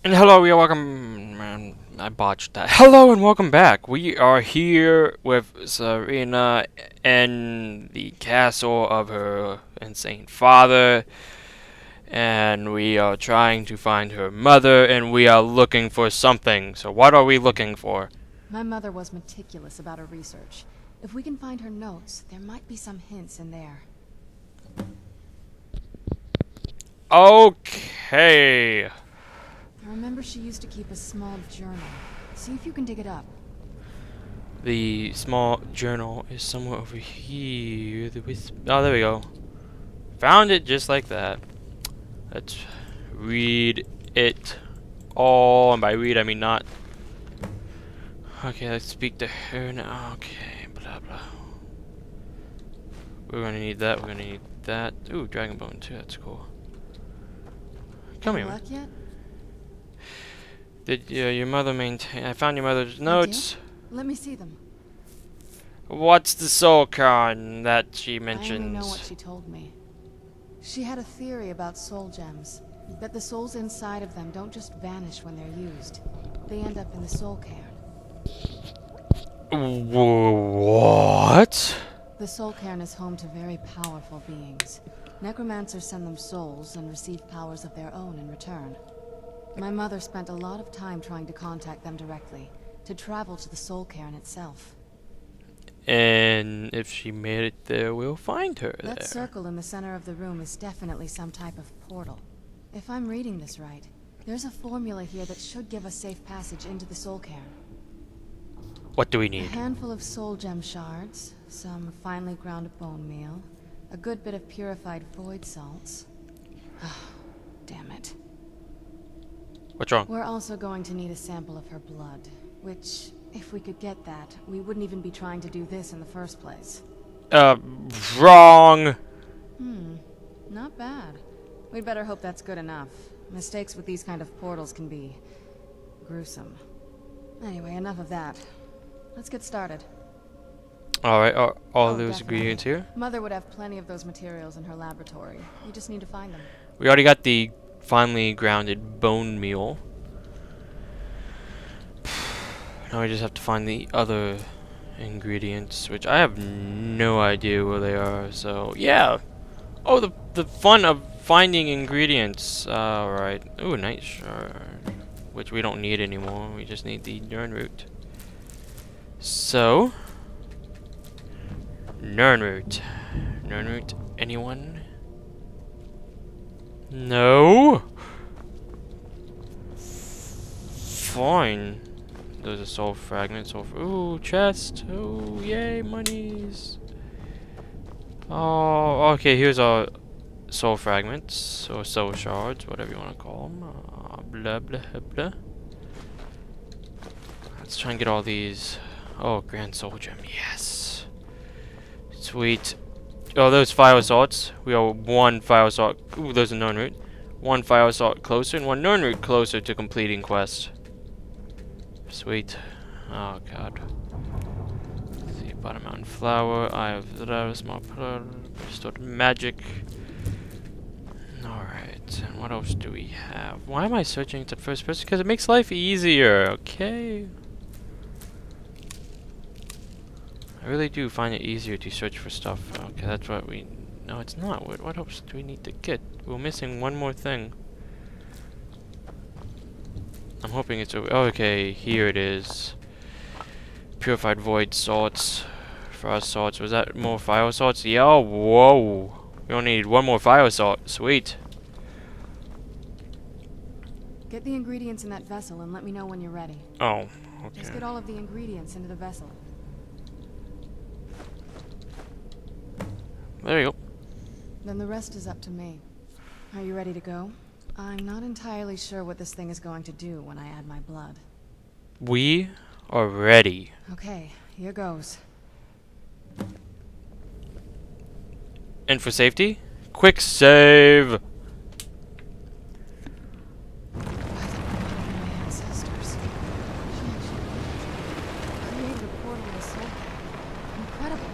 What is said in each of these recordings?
And hello, we are welcome. Man, I botched that. Hello and welcome back. We are here with Serena in the castle of her insane father, and we are trying to find her mother, and we are looking for something. So, what are we looking for? My mother was meticulous about her research. If we can find her notes, there might be some hints in there. Okay. I remember she used to keep a small journal. See if you can dig it up. The small journal is somewhere over here. Oh, there we go. Found it just like that. Let's read it all, and by read I mean not. Okay, let's speak to her now. Okay, blah blah. We're gonna need that. We're gonna need that. Ooh, dragon bone too. That's cool. Come Any here. luck yet? Did your mother maintain? I found your mother's You notes. did? Let me see them. What's the soul Cairn that she I only mentions? know what she told me. She had a theory about soul gems. That the souls inside of them don't just vanish when they're used. They end up in the soul cairn. What? The soul cairn is home to very powerful beings. Necromancers send them souls and receive powers of their own in return. My mother spent a lot of time trying to contact them directly, to travel to the soul cairn itself. And if she made it there, we'll find her there. That circle in the center of the room is definitely some type of portal. If I'm reading this right, there's a formula here that should give us safe passage into the soul cairn. What do we A need? handful of soul gem shards, some finely ground bone meal, a good bit of purified void salts. Oh, damn it. What's wrong? We're also going to need a sample of her blood, which, if we could get that, we wouldn't even be trying to do this in the first place. Wrong. Not bad. We'd better hope that's good enough. Mistakes with these kind of portals can be gruesome. Anyway, enough of that. Let's get started. Alright, are all Oh, those definitely. ingredients here? Mother would have plenty of those materials in her laboratory. We just need to find them. We already got the finely grounded bone meal. Now we just have to find the other ingredients, which I have no idea where they are, so yeah. Oh, the fun of finding ingredients. Alright. Ooh, night shard. Which we don't need anymore. We just need the Nernroot. So, Nernroot. Nernroot, anyone? No? Fine. Those are soul fragments. Ooh, chest. Ooh, yay, monies. Oh, okay, here's our soul fragments, or soul shards, whatever you want to call them. Blah, blah, blah. Let's try and get all these. Oh, Grand Soul Gem, yes. Sweet. Oh, those fire assaults. We are one fire assault. Ooh, there's a Nernroot. One fire assault closer, and one Nernroot closer to completing quest. Sweet. Oh, God. Let's see, Bottom Mountain Flower. I have the small restored magic. Alright, and what else do we have? Why am I searching to first person? Because it makes life easier, okay? I really do find it easier to search for stuff. Okay, that's what we... No, it's not. What else do we need to get? We're missing one more thing. I'm hoping it's... okay, here it is. Purified void salts. Frost salts. Was that more fire salts? Yeah, whoa. We only need one more fire salt. Sweet. Get the ingredients in that vessel and let me know when you're ready. Oh, okay. Just get all of the ingredients into the vessel. There you go. Then the rest is up to me. Are you ready to go? I'm not entirely sure what this thing is going to do when I add my blood. We are ready. Okay, here goes. And for safety, quick save. By the blood of my ancestors. She actually created a portal in the soul cairn. Incredible.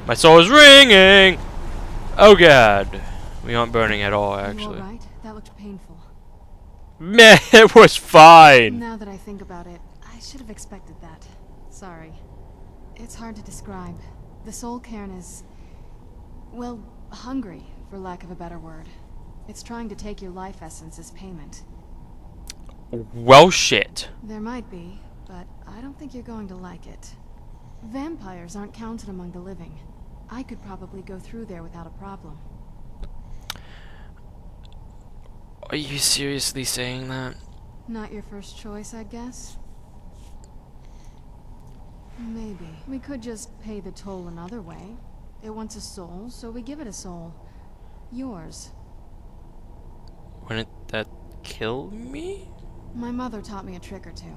My soul is ringing. Oh God. We aren't burning at all, Are you actually. alright? That looked painful. Man, it was fine! Now that I think about it, I should have expected that. Sorry. It's hard to describe. The soul Cairn is... well, hungry, for lack of a better word. It's trying to take your life essence as payment. Well, shit. There might be, but I don't think you're going to like it. Vampires aren't counted among the living. I could probably go through there without a problem. Are you seriously saying that? Not your first choice, I guess? Maybe. We could just pay the toll another way. It wants a soul, so we give it a soul. Yours. Wouldn't that kill me? My mother taught me a trick or two.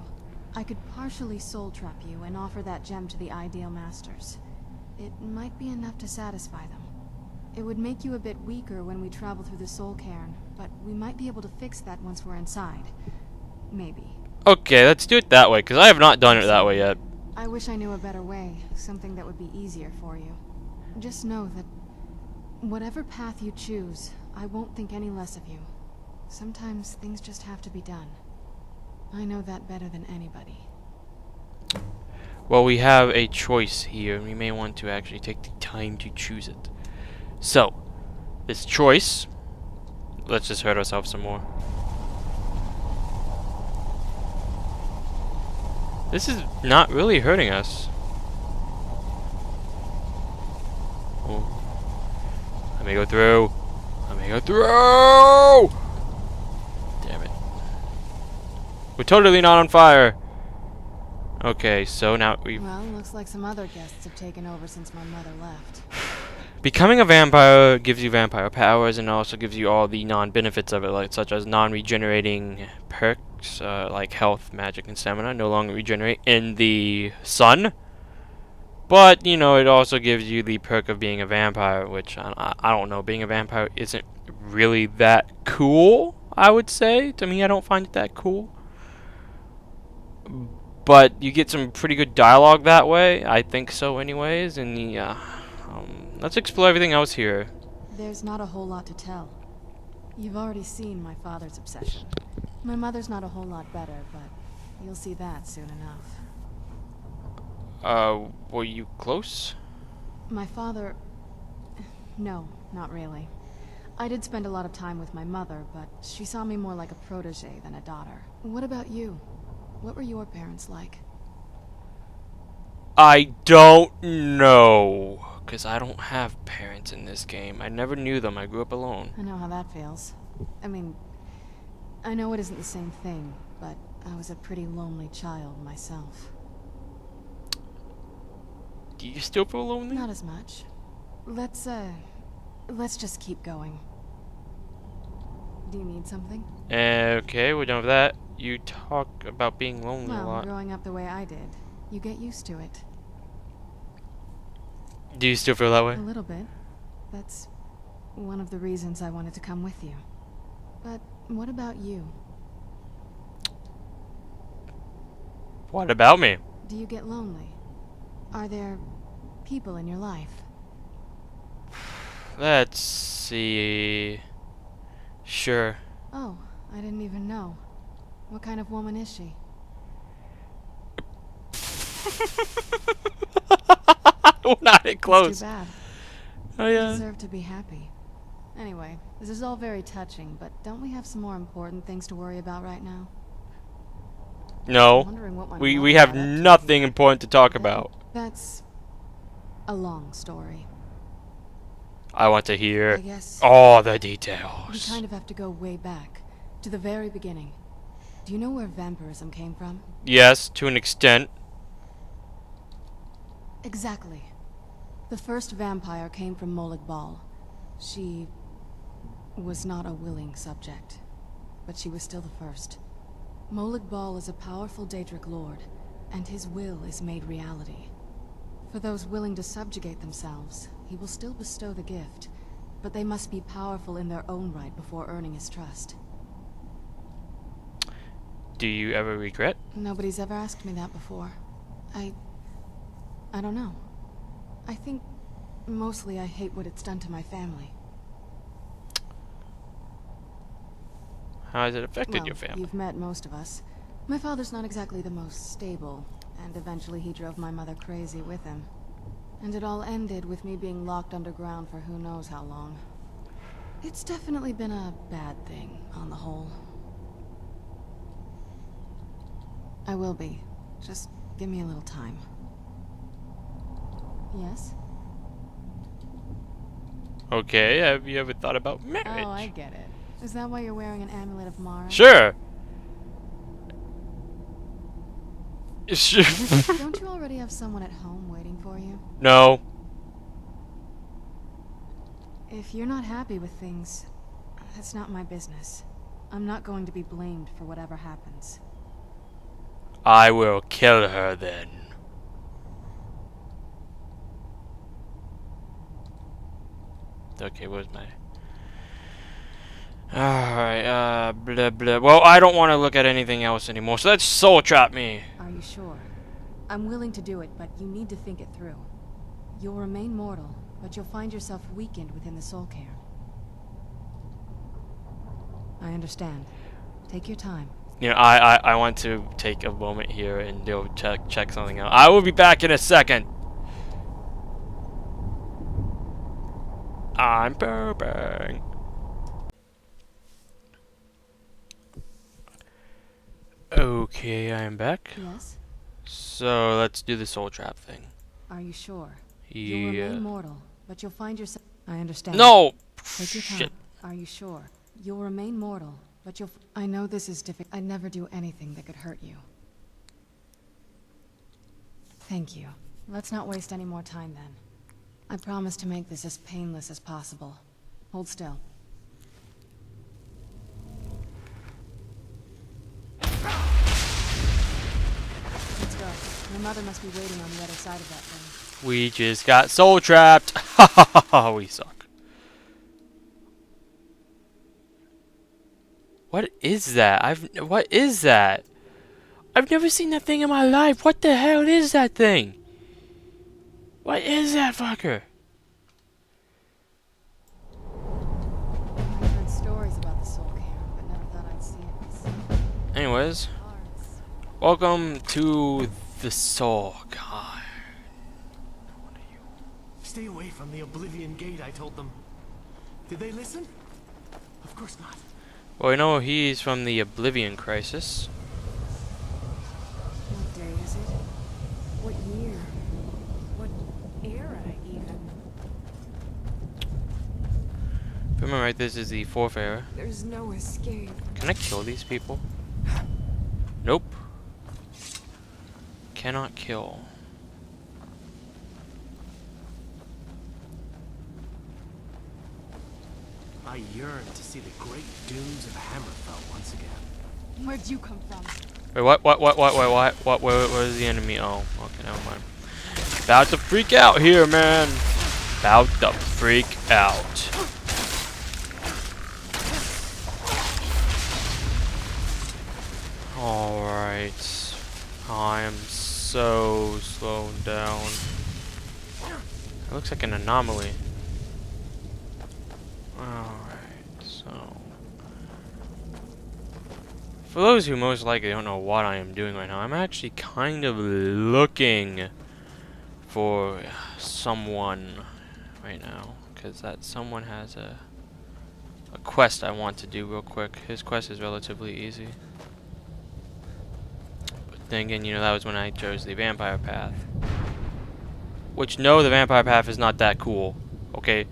I could partially soul trap you and offer that gem to the ideal masters. It might be enough to satisfy them. It would make you a bit weaker when we travel through the soul cairn, but we might be able to fix that once we're inside. Maybe. Okay, let's do it that way, because I have not done it that way yet. I wish I knew a better way, something that would be easier for you. Just know that whatever path you choose, I won't think any less of you. Sometimes things just have to be done. I know that better than anybody. Well, we have a choice here, and we may want to actually take the time to choose it. So, this choice... let's just hurt ourselves some more. This is not really hurting us. Oh. Let me go through. Let me go through! Damn it. We're totally not on fire. Okay, so now we've... Well, looks like some other guests have taken over since my mother left. Becoming a vampire gives you vampire powers and also gives you all the non-benefits of it, like such as non-regenerating perks, like health, magic, and stamina, no longer regenerate in the sun. But, you know, it also gives you the perk of being a vampire, which, I don't know, being a vampire isn't really that cool, I would say. To me, I don't find it that cool. But you get some pretty good dialogue that way, I think so anyways, and the, let's explore everything else here. There's not a whole lot to tell. You've already seen my father's obsession. My mother's not a whole lot better, but you'll see that soon enough. Were you close? My father... No, not really. I did spend a lot of time with my mother, but she saw me more like a protege than a daughter. What about you? What were your parents like? I don't know, because I don't have parents in this game. I never knew them. I grew up alone. I know how that feels. I mean, I know it isn't the same thing, but I was a pretty lonely child myself. Do you still feel lonely? Not as much. Let's just keep going. Do you need something? Okay, we're done with that. You talk about being lonely a Well, lot. growing up the way I did, you get used to it. Do you still feel that way? A little bit. That's one of the reasons I wanted to come with you. But what about you? What about me? Do you get lonely? Are there people in your life? Let's see. Sure. Oh, I didn't even know. What kind of woman is she? We're not it close. It's too bad. Oh You yeah. deserve to be happy. Anyway, this is all very touching, but don't we have some more important things to worry about right now? I'm No. wondering what my We mother have got up to. nothing important to talk about. That's a long story. I want to I hear guess all the we details. kind of have to go way back, to the very beginning. Do you know where vampirism came from? Yes, to an extent. Exactly. The first vampire came from Molag Bal. She was not a willing subject, but she was still the first. Molag Bal is a powerful Daedric lord, and his will is made reality. For those willing to subjugate themselves, he will still bestow the gift, but they must be powerful in their own right before earning his trust. Do you ever regret? Nobody's ever asked me that before. I don't know. I think mostly I hate what it's done to my family. How has it affected Well, your family? you've met most of us. My father's not exactly the most stable, and eventually he drove my mother crazy with him. And it all ended with me being locked underground for who knows how long. It's definitely been a bad thing, on the whole. I will be. Just give me a little time. Yes? Okay, have you ever thought about marriage? Oh, I get it. Is that why you're wearing an amulet of Mara? Sure. Don't you already have someone at home waiting for you? No. If you're not happy with things, that's not my business. I'm not going to be blamed for whatever happens. I will kill her then. Okay, where's my... Alright, blah blah. Well, I don't want to look at anything else anymore, so let's soul trap me. Are you sure? I'm willing to do it, but you need to think it through. You'll remain mortal, but you'll find yourself weakened within the soul cairn. I understand. Take your time. You know, I want to take a moment here and go check something out. I will be back in a second. I'm burping. Okay, I am back. Yes? So let's do the soul trap thing. Are you sure? Yeah. You'll remain mortal, but you'll find yourself... I understand. No! Take your time. Shit. Are you sure? You'll remain mortal, but you'll... I know this is difficult. I'd never do anything that could hurt you. Thank you. Let's not waste any more time then. I promise to make this as painless as possible. Hold still. Let's go. Your mother must be waiting on the other side of that thing. We just got soul trapped. We suck. What is that? What is that? I've never seen that thing in my life. What the hell is that thing? What is that fucker? I've heard stories about the soul cairn, but never thought I'd see it. Anyways, welcome to the soul cairn. What are you? Stay away from the Oblivion Gate, I told them. Did they listen? Of course not. Well, we know he's from the Oblivion Crisis. What day is it? What year? What era, even? If I remember right, this is the 4th era. There's no escape. Can I kill these people? Nope. Cannot kill. I yearn to see the great dunes of Hammerfell once again. Where'd you come from? Wait, what, where's the enemy? Oh, okay, never mind. About to freak out here, man. About to freak out. Alright. I am so slowed down. It looks like an anomaly. Alright, so... For those who most likely don't know what I am doing right now, I'm actually kind of looking for someone right now. Because that someone has a quest I want to do real quick. His quest is relatively easy. But then again, you know, that was when I chose the vampire path. Which, no, the vampire path is not that cool. Okay?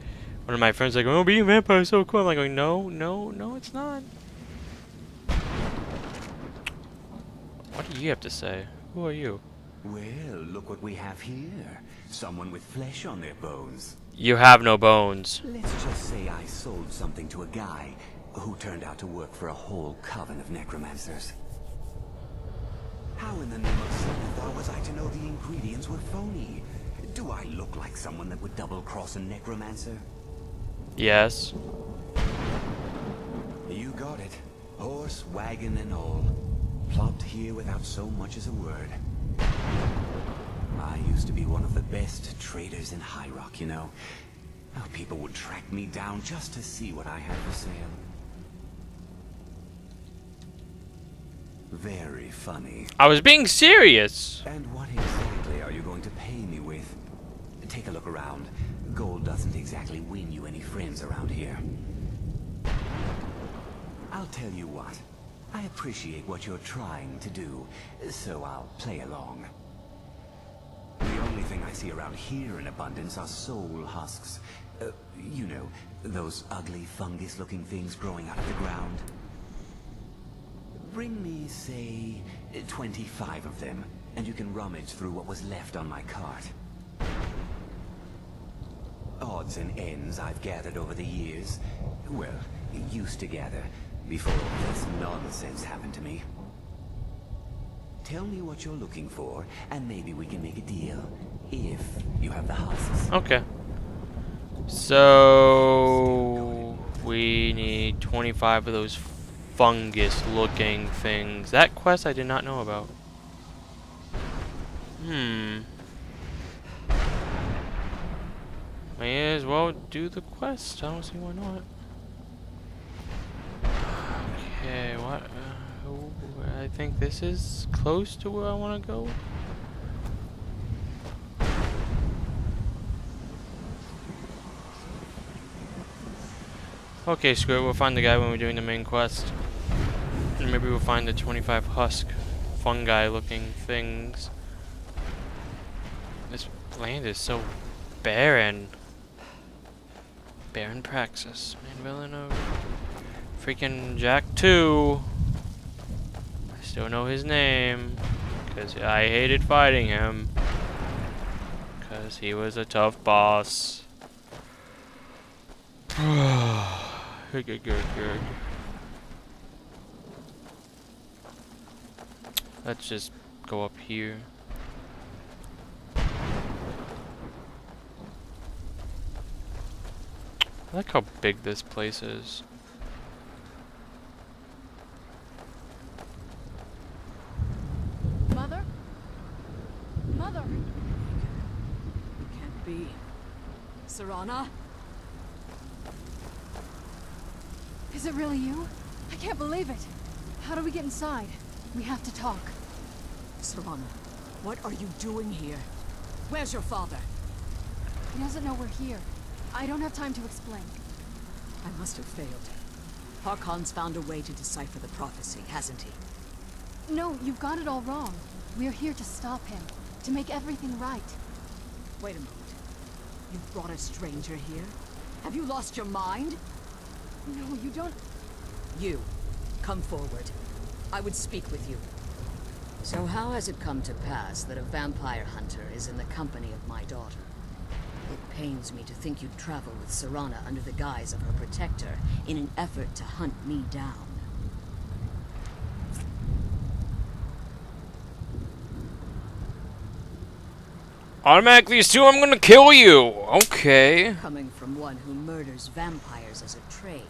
One of my friends like, oh, being a vampire is so cool. I'm like, going, no, it's not. What do you have to say? Who are you? Well, look what we have here. Someone with flesh on their bones. You have no bones. Let's just say I sold something to a guy who turned out to work for a whole coven of necromancers. How in the name of Silethar was I to know the ingredients were phony? Do I look like someone that would double-cross a necromancer? Yes. You got it. Horse, wagon, and all. Plopped here without so much as a word. I used to be one of the best traders in High Rock, you know. How people would track me down just to see what I had for sale. Very funny. I was being serious. And what exactly are you going to pay me with? Take a look around. Gold doesn't exactly win you any friends around here. I'll tell you what. I appreciate what you're trying to do, so I'll play along. The only thing I see around here in abundance are soul husks. You know, those ugly fungus-looking things growing out of the ground. Bring me, say, 25 of them, and you can rummage through what was left on my cart. Odds and ends I've gathered over the years. Well, used to gather, before all this nonsense happened to me. Tell me what you're looking for, and maybe we can make a deal, if you have the husks. Okay. So we need 25 of those fungus-looking things. That quest I did not know about. May as well do the quest. I don't see why not. Okay, what? I think this is close to where I want to go. Okay, screw it. We'll find the guy when we're doing the main quest. And maybe we'll find the 25 husk fungi-looking things. This land is so barren. Baron Praxis. Main villain of freaking Jack 2. I still know his name. Because I hated fighting him. Because he was a tough boss. Good. Let's just go up here. I like how big this place is. Mother? Mother! It can't be. Serana? Is it really you? I can't believe it. How do we get inside? We have to talk. Serana, what are you doing here? Where's your father? He doesn't know we're here. I don't have time to explain. I must have failed. Harkon's found a way to decipher the prophecy, hasn't he? No, you've got it all wrong. We're here to stop him. To make everything right. Wait a moment. You've brought a stranger here? Have you lost your mind? No, you don't... You, come forward. I would speak with you. So how has it come to pass that a vampire hunter is in the company of my daughter? It pains me to think you'd travel with Serana under the guise of her protector in an effort to hunt me down. Automatically assume I'm gonna kill you! Okay. Coming from one who murders vampires as a trade,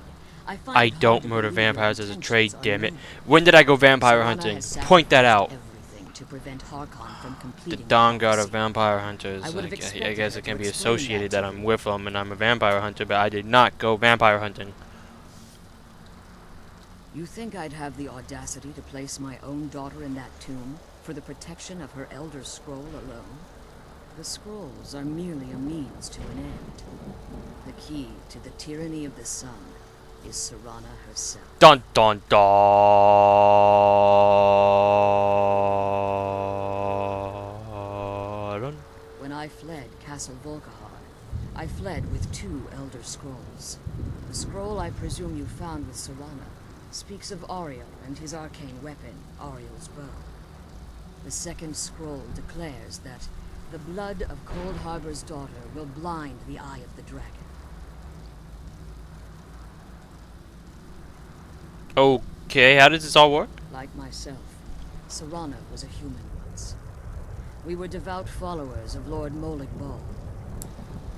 I find I it hard don't to murder believe your vampires as a trade, intentions are damn it. noble. When did I go vampire Serana hunting? has Point that out. sacrificed everything to prevent Harkon from The completing Dawn God prophecy. of Vampire Hunters. I would have I expected guess her it can to be explain associated that that to I'm you. with them and I'm a vampire hunter, but I did not go vampire hunting. You think I'd have the audacity to place my own daughter in that tomb for the protection of her Elder Scroll alone? The scrolls are merely a means to an end. The key to the tyranny of the sun is Serana herself. Dun dun dun. When I fled Castle Volkahar, I fled with 2 Elder Scrolls. The scroll I presume you found with Serana speaks of Ariel and his arcane weapon, Ariel's bow. The second scroll declares that the blood of Cold Harbor's daughter will blind the eye of the dragon. Okay, how does this all work? Like myself, Serana was a human once. We were devout followers of Lord Molig Bal.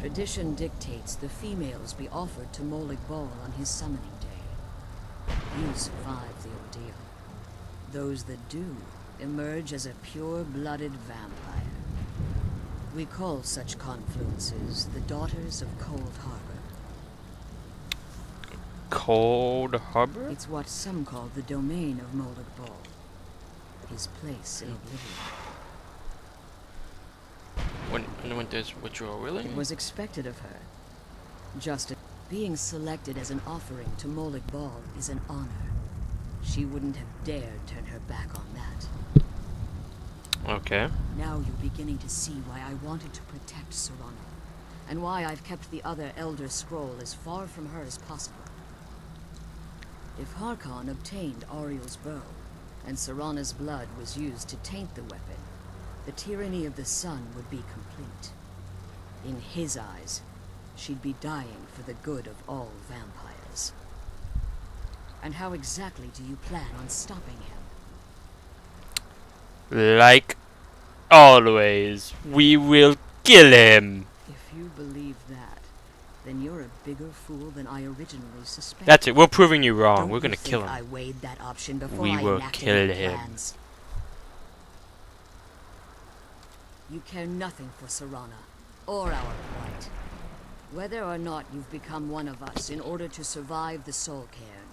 Tradition dictates the females be offered to Molig Bal on his summoning day. You survive the ordeal. Those that do emerge as a pure-blooded vampire. We call such confluences the Daughters of Cold Harbor. Cold Harbor? It's what some call the domain of Molig Bal. his place in oblivion. When there's what you're It willing? was expected of her. Just being selected as an offering to Molig Bal is an honor. She wouldn't have dared turn her back on that. Okay. Now you're beginning to see why I wanted to protect Serrano, and why I've kept the other Elder Scroll as far from her as possible. If Harkon obtained Ariel's bow, and Serrana's blood was used to taint the weapon, the tyranny of the sun would be complete. In his eyes, she'd be dying for the good of all vampires. And how exactly do you plan on stopping him? Like always, we will kill him. If you believe that, then you're a bigger fool than I originally suspected. That's it. We're proving you wrong. Don't We're gonna you kill think him. I weighed that option before We I will enacted kill my him. plans. You care nothing for Serrana, or our plight. Whether or not you've become one of us in order to survive the Soul Cairn,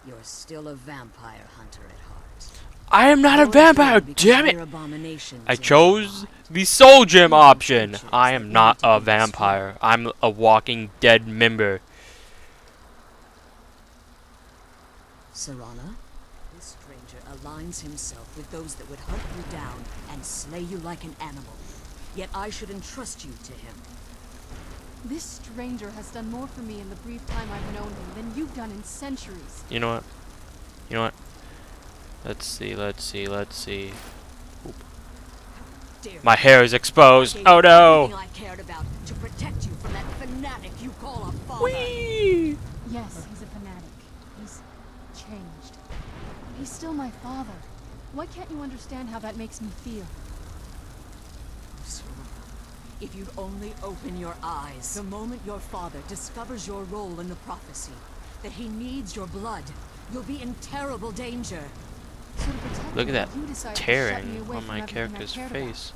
you're still a vampire hunter at heart. I am not a You're vampire, here because damn it! we're abominations I in chose your mind. the soul gem option. creatures I that am need not to a be vampire. I'm a walking dead member. Serrana, this stranger aligns himself with those that would hunt you down and slay you like an animal. Yet I should entrust you to him. This stranger has done more for me in the brief time I've known him than you've done in centuries. You know what? You know what? Let's see, let's see, let's see. Dare My hair is exposed. you Oh no! everything I cared about to protect you from that fanatic you call a father. Whee! Yes, he's a fanatic. He's changed. He's still my father. Why can't you understand how that makes me feel? Serrana, if you'd only open your eyes. The moment your father discovers your role in the prophecy, that he needs your blood, you'll be in terrible danger. So to protect Look me, at you that decided to shut me tearing away on from my everything I character's cared about. face.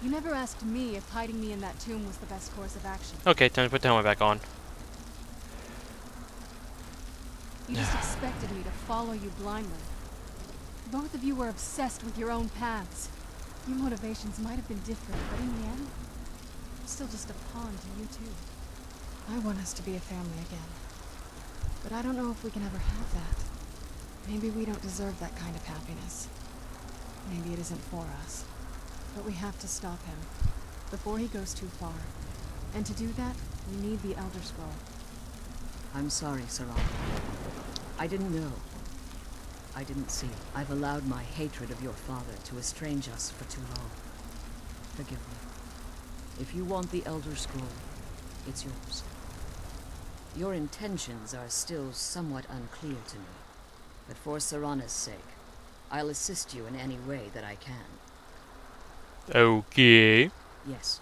You never asked me if hiding me in that tomb was the best course of action. Okay, time to put the helmet back on. You just expected me to follow you blindly. Both of you were obsessed with your own paths. Your motivations might have been different, but in the end, I'm still just a pawn to you two. I want us to be a family again. But I don't know if we can ever have that. Maybe we don't deserve that kind of happiness. Maybe it isn't for us. But we have to stop him before he goes too far. And to do that, we need the Elder Scroll. I'm sorry, Serrana. I didn't know. I didn't see. I've allowed my hatred of your father to estrange us for too long. Forgive me. If you want the Elder Scroll, it's yours. Your intentions are still somewhat unclear to me, but for Serrana's sake, I'll assist you in any way that I can. Okay. Yes,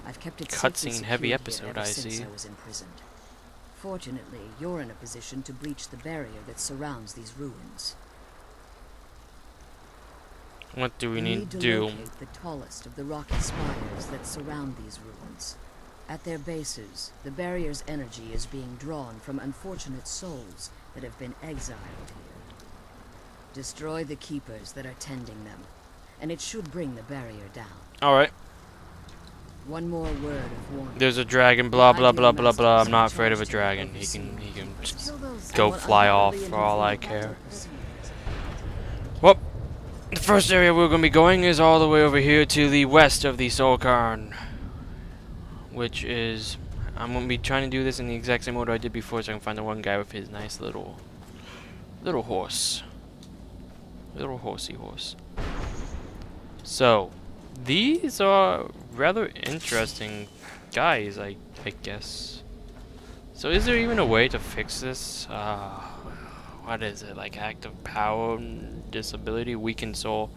I've kept it Cutscene safely heavy secured episode, here ever I since see. I was imprisoned. Fortunately, you're in a position to breach the barrier that surrounds these ruins. What do we You need to to do? locate the tallest of the rocky spires that surround these ruins. At their bases, the barrier's energy is being drawn from unfortunate souls that have been exiled here. Destroy the keepers that are tending them, and it should bring the barrier down. Alright. One more word of warning. There's a dragon, blah blah blah blah blah. I'm not afraid of a dragon. He can just Kill those. go fly off for all I care. Well, the first area we're gonna be going is all the way over here to the west of the Soul Cairn, which is I'm gonna be trying to do this in the exact same order I did before, so I can find the one guy with his nice little horse, little horsey horse. So these are rather interesting guys, I guess. So is there even a way to fix this? What is it, like active power, disability, weakened soul?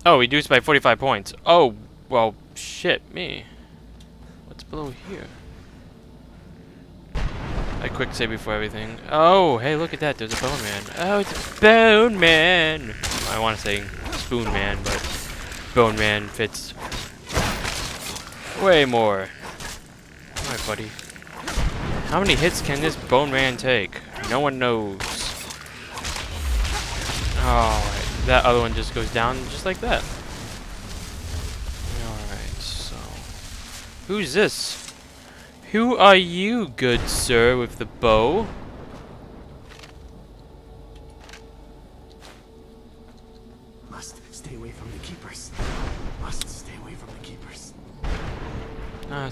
Oh, reduced by 45 points. Oh, well, shit, me. What's below here? I quick save before everything. Oh, hey, look at that. There's a bone man. Oh, it's a bone man. I want to say spoon man, but bone man fits way more. Alright, buddy. How many hits can this bone man take? No one knows. Alright, that other one just goes down just like that. Alright, so... Who's this? Who are you, good sir, with the bow? Must stay away from the keepers. Must stay away from the keepers.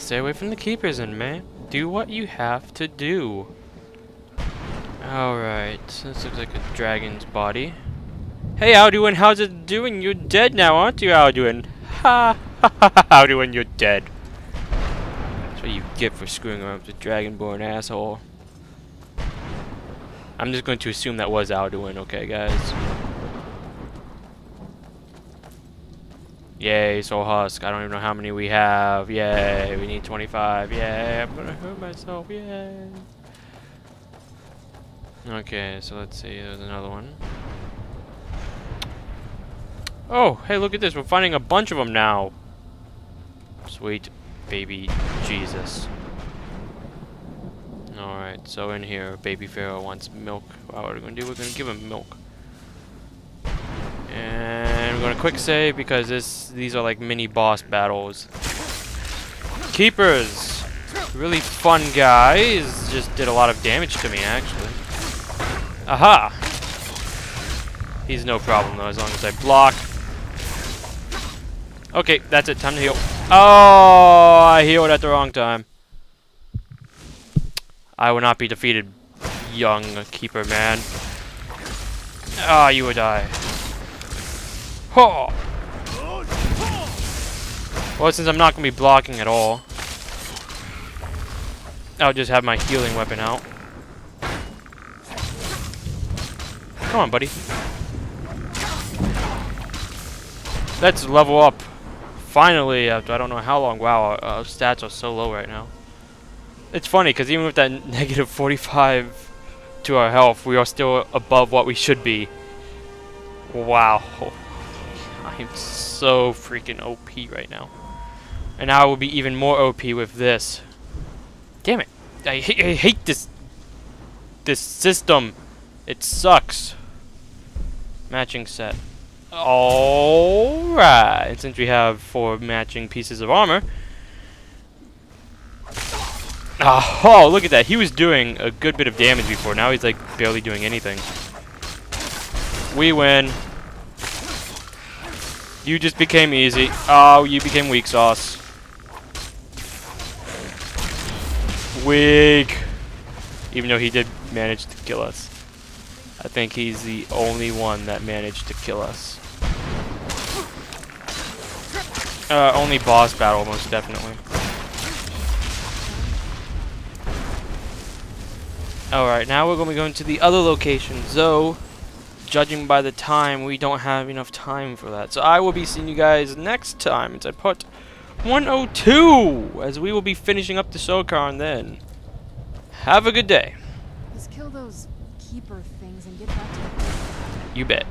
Stay away from the keepers, and man. Do what you have to do. Alright, this looks like a dragon's body. Hey, Alduin, how's it doing? You're dead now, aren't you, Alduin? Ha ha ha ha, Alduin, you're dead. That's what you get for screwing around with a dragonborn asshole. I'm just going to assume that was Alduin, okay, guys? Yay, Soul Husk. I don't even know how many we have. Yay, we need 25. Yay, I'm gonna hurt myself. Yay. Okay, so let's see. There's another one. Oh, hey, look at this. We're finding a bunch of them now. Sweet baby Jesus. Alright, so in here, baby Pharaoh wants milk. What are we gonna do? We're gonna give him milk. And we're gonna quick save because these are like mini boss battles. Keepers! Really fun guys. Just did a lot of damage to me, actually. Aha! He's no problem though, as long as I block. Okay, that's it. Time to heal. Oh, I healed at the wrong time. I will not be defeated, young keeper man. Ah, you will die. Oh. Well, since I'm not going to be blocking at all, I'll just have my healing weapon out. Come on, buddy. Let's level up. Finally, after I don't know how long. Wow, our stats are so low right now. It's funny, because even with that negative 45 to our health, we are still above what we should be. Wow. I am so freaking OP right now. And I will be even more OP with this. Damn it. I hate this system. It sucks. Matching set. Alright. Since we have 4 matching pieces of armor. Oh, look at that. He was doing a good bit of damage before. Now he's like barely doing anything. We win. You just became easy. Oh, you became weak sauce. Weak. Even though he did manage to kill us. I think he's the only one that managed to kill us. Only boss battle, most definitely. Alright, now we're going to be going to the other locations, though, judging by the time, we don't have enough time for that. So I will be seeing you guys next time. It's at part 102, as we will be finishing up the Cairn then. Have a good day. Let's kill those keeper things and get back to the... You bet.